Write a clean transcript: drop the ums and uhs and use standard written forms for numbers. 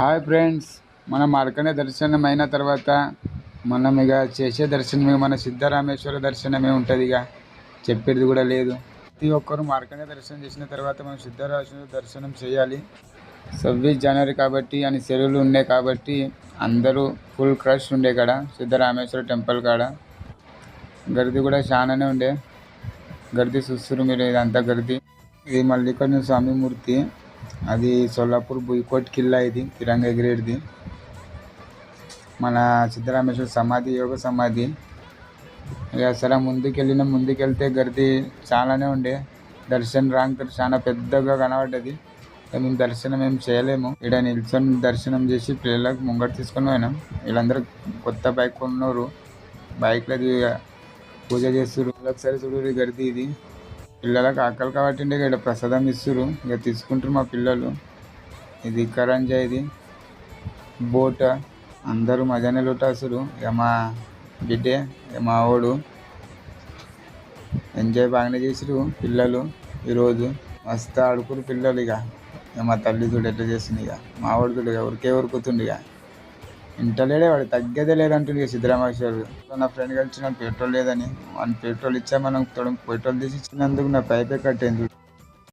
Hi friends, మనం మార్కండే దర్శనం అయిన తర్వాత మనం ఇక చేసే దర్శనం మన సిద్ధరామేశ్వర దర్శనమే ఉంటుంది. ఇక చెప్పేది కూడా లేదు. ప్రతి ఒక్కరు మార్కండే దర్శనం చేసిన తర్వాత మనం సిద్ధరామేశ్వర దర్శనం చేయాలి. 26 జనవరి కాబట్టి అని సెలవులు ఉన్నాయి కాబట్టి అందరూ ఫుల్ క్రష్ ఉండే కాడ సిద్ధరామేశ్వర టెంపుల్ కాడ గర్ది కూడా చాలానే ఉండే. గర్ది చూస్తున్నారు మీరు, ఇదంతా గర్ది. ఇది మల్లికార్జున స్వామి మూర్తి. అది సోలాపూర్ బుయికోట్ కిల్లా. ఇది తిరంగ ఎగిరేది మన సిద్ధరామేశ్వర సమాధి, యోగ సమాధి. ఇక అసలు ముందుకెళ్తే గర్ది చాలానే ఉండే. దర్శనం రాంగ్ చాలా పెద్దగా కనబడ్డది. మేము దర్శనం ఏం చేయలేము. ఇక్కడ నిల్చొని దర్శనం చేసి పిల్లలకు ముంగట తీసుకొని పోయినాం. వీళ్ళందరూ కొత్త బైక్ కొన్నారు. బైక్లో పూజ చేస్తున్నారు. ఒకసారి చూడు గర్ది. ఇది పిల్లలకు ఆకలి కాబట్టి ఇక్కడ ప్రసాదం ఇస్తున్నారు. ఇక తీసుకుంటారు మా పిల్లలు. ఇది కరంజా, ఇది బోట. అందరూ మజానే లొట్టేస్తారు. ఇక మా బిడ్డే, ఇక మా వాడు ఎంజాయ్ బాగానే చేసిరు పిల్లలు. ఈరోజు మస్తు ఆడుకురు పిల్లలు. ఇక మా తల్లి చూడు ఎట్లా చేస్తుంది. ఇక మా వాడు చూడు ఎవరికే ఉరుకుతుండు. ఇక ఇంటలేడే, వాడు తగ్గేదే లేదంటుంది. ఇక సిద్ధరామేశ్వరుడు. నా ఫ్రెండ్ కలిసి నాకు పెట్రోల్ లేదని 1 పెట్రోల్ ఇచ్చా. మనం పెట్రోల్ తీసి ఇచ్చినందుకు నా పైపే కట్టేందుకు